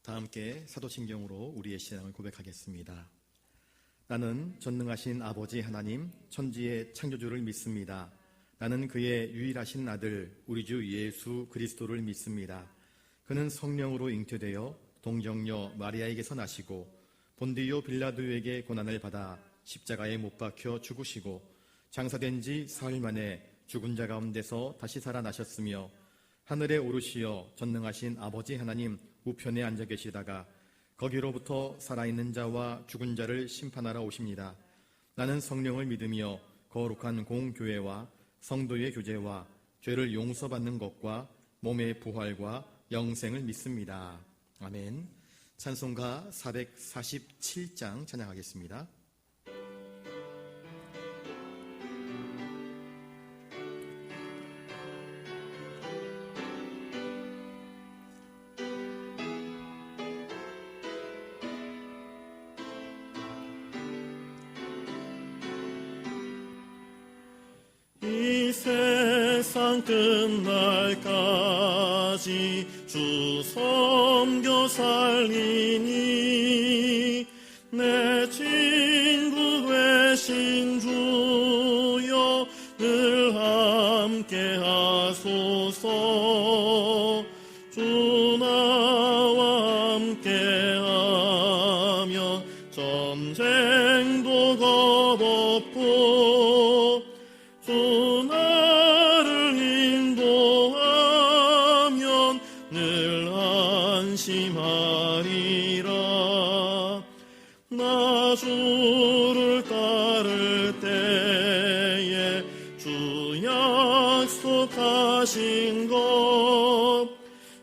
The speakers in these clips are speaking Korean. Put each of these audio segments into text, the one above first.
다 함께 사도신경으로 우리의 신앙을 고백하겠습니다. 나는 전능하신 아버지 하나님 천지의 창조주를 믿습니다. 나는 그의 유일하신 아들 우리 주 예수 그리스도를 믿습니다. 그는 성령으로 잉태되어 동정녀 마리아에게서 나시고 본디오 빌라도에게 고난을 받아 십자가에 못 박혀 죽으시고 장사된 지 사흘 만에 죽은 자 가운데서 다시 살아나셨으며 하늘에 오르시어 전능하신 아버지 하나님 우편에 앉아 계시다가 거기로부터 살아있는 자와 죽은 자를 심판하러 오십니다. 나는 성령을 믿으며 거룩한 공교회와 성도의 교제와 죄를 용서받는 것과 몸의 부활과 영생을 믿습니다. 아멘. 찬송가 447장 찬양하겠습니다. 이 세상 끝날까지 주 섬겨 살리니 내 친구 되신 주여 늘 함께 하소서. 주 나와 함께 하면 전쟁도 겁없고 주 나를 인도하면 늘 안심하리라. 나 주를 따를 때에 주 약속하신 것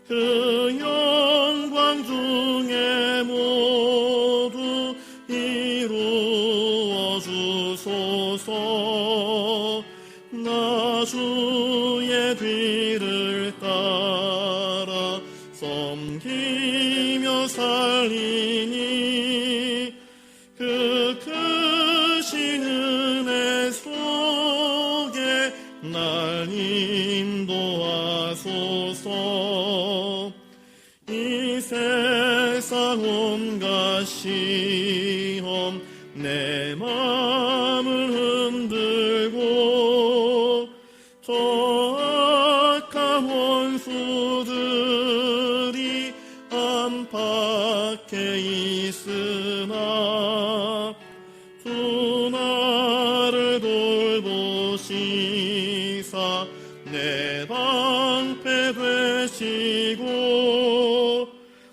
그 영광 중에 모두 이루어 주소서. 나 주의 뒤를 따라 섬기며 살리니 그 크신 은혜 속에 날 인도하소서. 이 세상 온갖 시험 내 맘을 흔들고 저 악한 원수들이 안팎에 있으나 주 나를 돌보시사 내 방패 되시고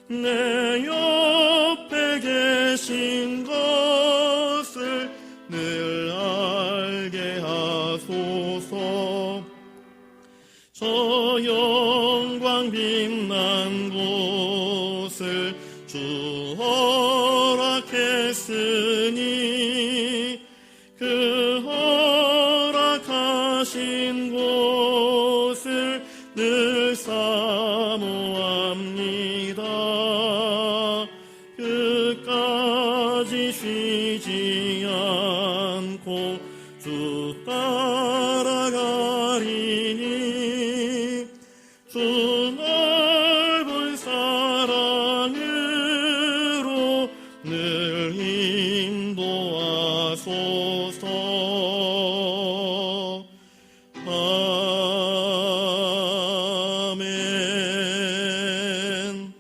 내 옆에 계신 것을 늘 알게 하소서. 저 영광 빛난 곳을 주 허락했으니 그 허락하신 곳을 늘 사모합니다. 끝까지 쉬지 않고 주 따라가리니 주 넓은 사랑으로 늘 인도하소서. 아멘.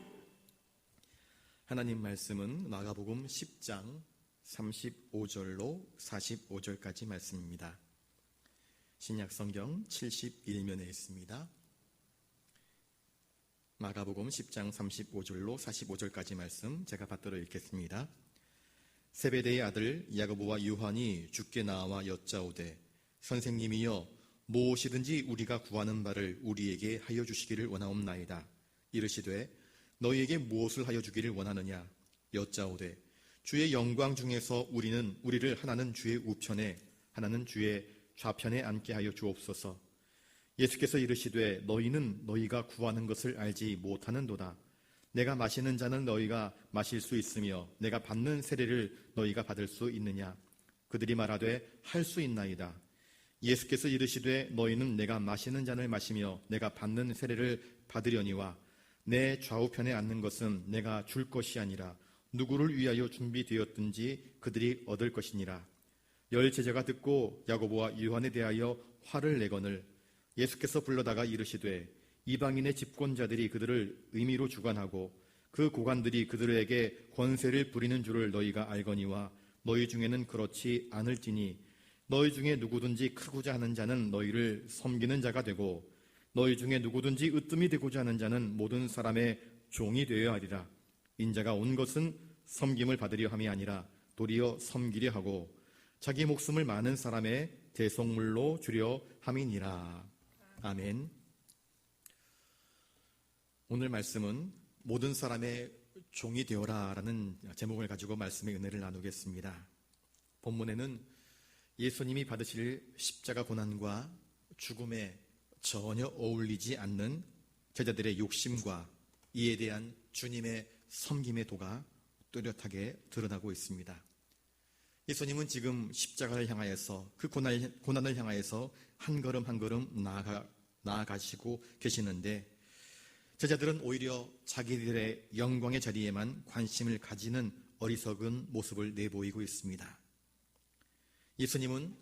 하나님 말씀은 마가복음 10장 35절로 45절까지 말씀입니다. 신약성경 71면에 있습니다. 마가복음 10장 35절로 45절까지 말씀 제가 받들어 읽겠습니다. 세베대의 아들 야고보와 요한이 주께 나와 여짜오되 선생님이여 무엇이든지 우리가 구하는 바를 우리에게 하여 주시기를 원하옵나이다. 이르시되 너희에게 무엇을 하여 주기를 원하느냐. 여짜오되 주의 영광 중에서 우리를 하나는 주의 우편에 하나는 주의 좌편에 앉게 하여 주옵소서. 예수께서 이르시되 너희는 너희가 구하는 것을 알지 못하는도다. 내가 마시는 잔은 너희가 마실 수 있으며 내가 받는 세례를 너희가 받을 수 있느냐. 그들이 말하되 할 수 있나이다. 예수께서 이르시되 너희는 내가 마시는 잔을 마시며 내가 받는 세례를 받으려니와 내 좌우편에 앉는 것은 내가 줄 것이 아니라 누구를 위하여 준비되었든지 그들이 얻을 것이니라. 열 제자가 듣고 야고보와 요한에 대하여 화를 내거늘 예수께서 불러다가 이르시되 이방인의 집권자들이 그들을 의미로 주관하고 그 고관들이 그들에게 권세를 부리는 줄을 너희가 알거니와 너희 중에는 그렇지 않을지니 너희 중에 누구든지 크고자 하는 자는 너희를 섬기는 자가 되고 너희 중에 누구든지 으뜸이 되고자 하는 자는 모든 사람의 종이 되어야 하리라. 인자가 온 것은 섬김을 받으려 함이 아니라 도리어 섬기려 하고 자기 목숨을 많은 사람의 대속물로 주려 함이니라. 아멘. 오늘 말씀은 모든 사람의 종이 되어라 라는 제목을 가지고 말씀의 은혜를 나누겠습니다. 본문에는 예수님이 받으실 십자가 고난과 죽음에 전혀 어울리지 않는 제자들의 욕심과 이에 대한 주님의 섬김의 도가 뚜렷하게 드러나고 있습니다. 예수님은 지금 십자가를 향하여서 그 고난을 향하여서 한 걸음 한 걸음 나아가시고 계시는데 제자들은 오히려 자기들의 영광의 자리에만 관심을 가지는 어리석은 모습을 내보이고 있습니다. 예수님은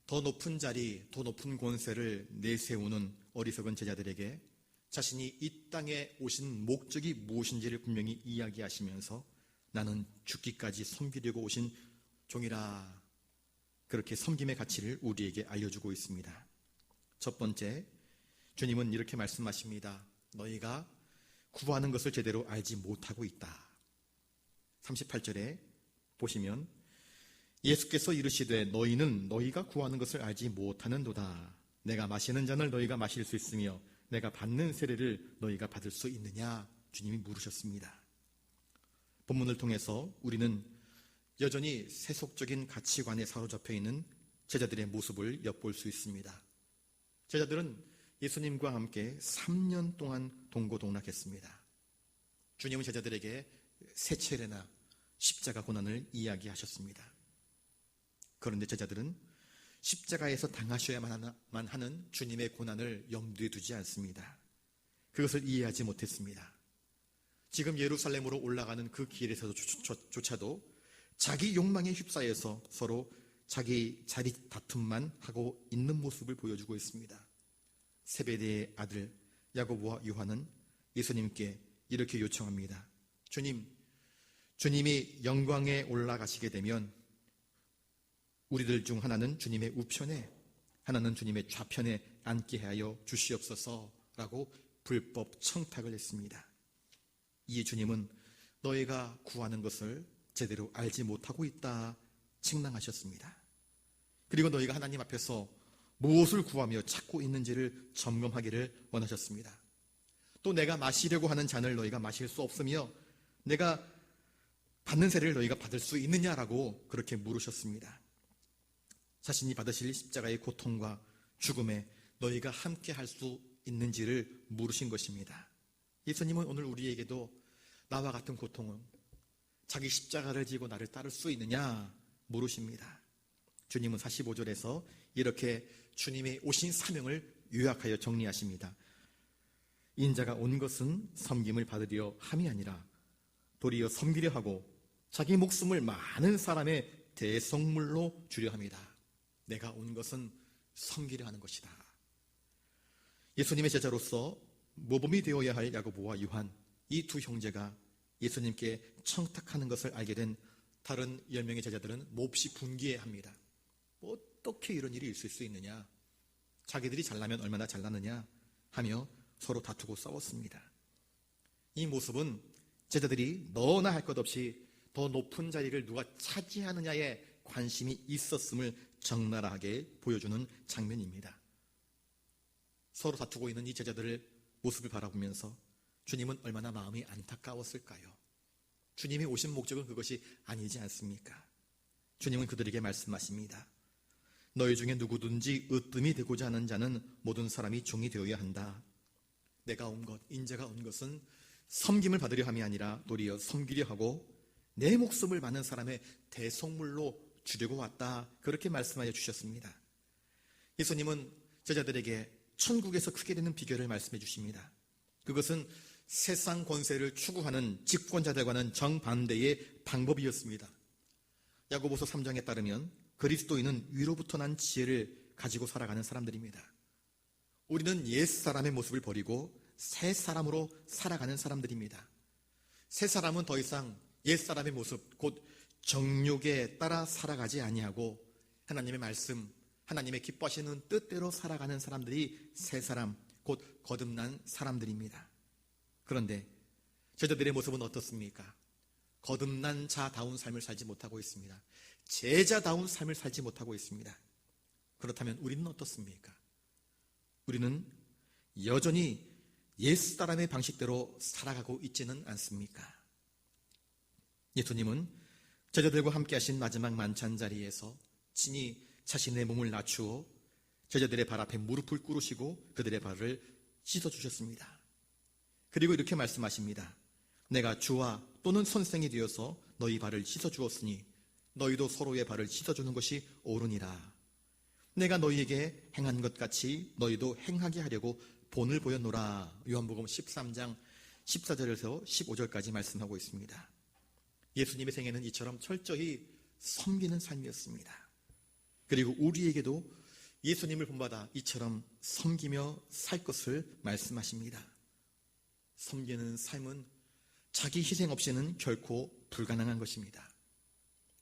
더 높은 자리, 더 높은 권세를 내세우는 어리석은 제자들에게 자신이 이 땅에 오신 목적이 무엇인지를 분명히 이야기하시면서 나는 죽기까지 섬기려고 오신 종이라, 그렇게 섬김의 가치를 우리에게 알려주고 있습니다. 첫 번째, 주님은 이렇게 말씀하십니다. 너희가 구하는 것을 제대로 알지 못하고 있다. 38절에 보시면 예수께서 이르시되 너희는 너희가 구하는 것을 알지 못하는도다. 내가 마시는 잔을 너희가 마실 수 있으며 내가 받는 세례를 너희가 받을 수 있느냐? 주님이 물으셨습니다. 본문을 통해서 우리는 여전히 세속적인 가치관에 사로잡혀 있는 제자들의 모습을 엿볼 수 있습니다. 제자들은 예수님과 함께 3년 동안 동고동락했습니다. 주님은 제자들에게 세 차례나 십자가 고난을 이야기하셨습니다. 그런데 제자들은 십자가에서 당하셔야만 하는 주님의 고난을 염두에 두지 않습니다. 그것을 이해하지 못했습니다. 지금 예루살렘으로 올라가는 그 길에서조차도 자기 욕망에 휩싸여서 서로 자기 자리 다툼만 하고 있는 모습을 보여주고 있습니다. 세베대의 아들 야고보와 요한은 예수님께 이렇게 요청합니다. 주님이 영광에 올라가시게 되면 우리들 중 하나는 주님의 우편에, 하나는 주님의 좌편에 앉게 하여 주시옵소서라고 불법 청탁을 했습니다. 이에 주님은 너희가 구하는 것을 제대로 알지 못하고 있다 책망하셨습니다. 그리고 너희가 하나님 앞에서 무엇을 구하며 찾고 있는지를 점검하기를 원하셨습니다. 또 내가 마시려고 하는 잔을 너희가 마실 수 없으며 내가 받는 세례를 너희가 받을 수 있느냐라고 그렇게 물으셨습니다. 자신이 받으실 십자가의 고통과 죽음에 너희가 함께 할 수 있는지를 물으신 것입니다. 예수님은 오늘 우리에게도 나와 같은 고통은 자기 십자가를 지고 나를 따를 수 있느냐 물으십니다. 주님은 45절에서 이렇게 주님의 오신 사명을 요약하여 정리하십니다. 인자가 온 것은 섬김을 받으려 함이 아니라 도리어 섬기려 하고 자기 목숨을 많은 사람의 대속물로 주려 함이다. 내가 온 것은 섬기려 하는 것이다. 예수님의 제자로서 모범이 되어야 할 야고보와 요한, 이 두 형제가 예수님께 청탁하는 것을 알게 된 다른 10명의 제자들은 몹시 분개합니다. 어떻게 이런 일이 있을 수 있느냐? 자기들이 잘나면 얼마나 잘나느냐? 하며 서로 다투고 싸웠습니다. 이 모습은 제자들이 너나 할 것 없이 더 높은 자리를 누가 차지하느냐에 관심이 있었음을 적나라하게 보여주는 장면입니다. 서로 다투고 있는 이 제자들의 모습을 바라보면서 주님은 얼마나 마음이 안타까웠을까요? 주님이 오신 목적은 그것이 아니지 않습니까? 주님은 그들에게 말씀하십니다. 너희 중에 누구든지 으뜸이 되고자 하는 자는 모든 사람이 종이 되어야 한다. 내가 온 것, 인자가 온 것은 섬김을 받으려 함이 아니라 도리어 섬기려 하고 내 목숨을 많은 사람의 대속물로 주려고 왔다. 그렇게 말씀하여 주셨습니다. 예수님은 제자들에게 천국에서 크게 되는 비결을 말씀해 주십니다. 그것은 세상 권세를 추구하는 집권자들과는 정반대의 방법이었습니다. 야고보서 3장에 따르면 그리스도인은 위로부터 난 지혜를 가지고 살아가는 사람들입니다. 우리는 옛사람의 모습을 버리고 새 사람으로 살아가는 사람들입니다. 새 사람은 더 이상 옛사람의 모습, 곧 정욕에 따라 살아가지 아니하고 하나님의 말씀, 하나님의 기뻐하시는 뜻대로 살아가는 사람들이 새 사람, 곧 거듭난 사람들입니다. 그런데 제자들의 모습은 어떻습니까? 거듭난 자다운 삶을 살지 못하고 있습니다. 제자다운 삶을 살지 못하고 있습니다. 그렇다면 우리는 어떻습니까? 우리는 여전히 옛사람의 방식대로 살아가고 있지는 않습니까? 예수님은 제자들과 함께 하신 마지막 만찬 자리에서 친히 자신의 몸을 낮추어 제자들의 발 앞에 무릎을 꿇으시고 그들의 발을 씻어주셨습니다. 그리고 이렇게 말씀하십니다. 내가 주와 또는 선생이 되어서 너희 발을 씻어주었으니 너희도 서로의 발을 씻어주는 것이 옳으니라. 내가 너희에게 행한 것 같이 너희도 행하게 하려고 본을 보였노라. 요한복음 13장 14절에서 15절까지 말씀하고 있습니다. 예수님의 생애는 이처럼 철저히 섬기는 삶이었습니다. 그리고 우리에게도 예수님을 본받아 이처럼 섬기며 살 것을 말씀하십니다. 섬기는 삶은 자기 희생 없이는 결코 불가능한 것입니다.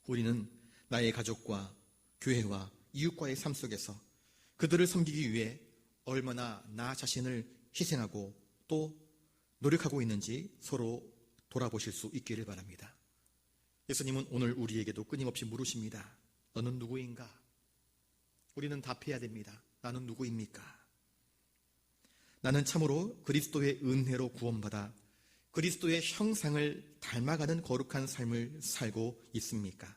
우리는 나의 가족과 교회와 이웃과의 삶 속에서 그들을 섬기기 위해 얼마나 나 자신을 희생하고 또 노력하고 있는지 서로 돌아보실 수 있기를 바랍니다. 예수님은 오늘 우리에게도 끊임없이 물으십니다. 너는 누구인가? 우리는 답해야 됩니다. 나는 누구입니까? 나는 참으로 그리스도의 은혜로 구원받아 그리스도의 형상을 닮아가는 거룩한 삶을 살고 있습니까?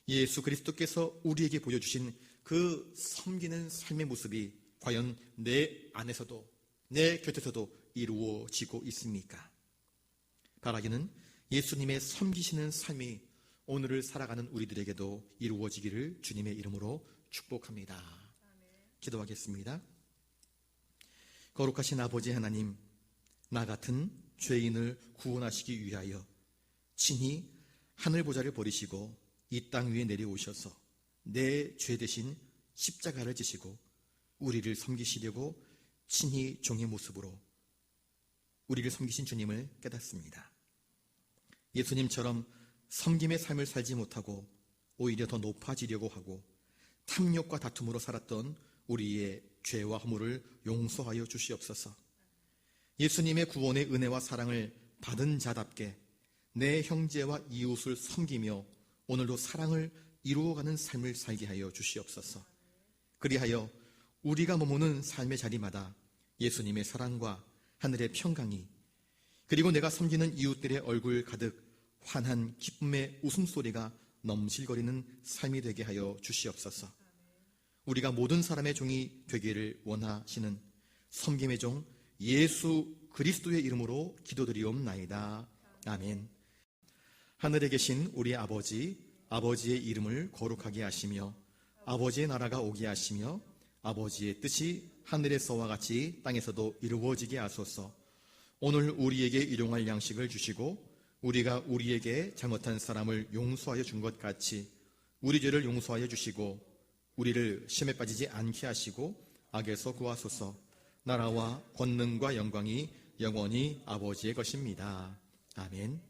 예수 그리스도께서 우리에게 보여주신 그 섬기는 삶의 모습이 과연 내 안에서도 내 곁에서도 이루어지고 있습니까? 바라기는 예수님의 섬기시는 삶이 오늘을 살아가는 우리들에게도 이루어지기를 주님의 이름으로 축복합니다. 기도하겠습니다. 거룩하신 아버지 하나님, 나 같은 죄인을 구원하시기 위하여 친히 하늘보좌를 버리시고 이 땅 위에 내려오셔서 내 죄 대신 십자가를 지시고 우리를 섬기시려고 친히 종의 모습으로 우리를 섬기신 주님을 깨닫습니다. 예수님처럼 섬김의 삶을 살지 못하고 오히려 더 높아지려고 하고 탐욕과 다툼으로 살았던 우리의 죄와 허물을 용서하여 주시옵소서. 예수님의 구원의 은혜와 사랑을 받은 자답게 내 형제와 이웃을 섬기며 오늘도 사랑을 이루어가는 삶을 살게 하여 주시옵소서. 그리하여 우리가 머무는 삶의 자리마다 예수님의 사랑과 하늘의 평강이 그리고 내가 섬기는 이웃들의 얼굴 가득 환한 기쁨의 웃음소리가 넘실거리는 삶이 되게 하여 주시옵소서. 우리가 모든 사람의 종이 되기를 원하시는 섬김의 종 예수 그리스도의 이름으로 기도드리옵나이다. 아멘. 하늘에 계신 우리 아버지의 이름을 거룩하게 하시며 아버지의 나라가 오게 하시며 아버지의 뜻이 하늘에서와 같이 땅에서도 이루어지게 하소서. 오늘 우리에게 일용할 양식을 주시고 우리가 우리에게 잘못한 사람을 용서하여 준 것 같이 우리 죄를 용서하여 주시고 우리를 시험에 빠지지 않게 하시고 악에서 구하소서. 나라와 권능과 영광이 영원히 아버지의 것입니다. 아멘.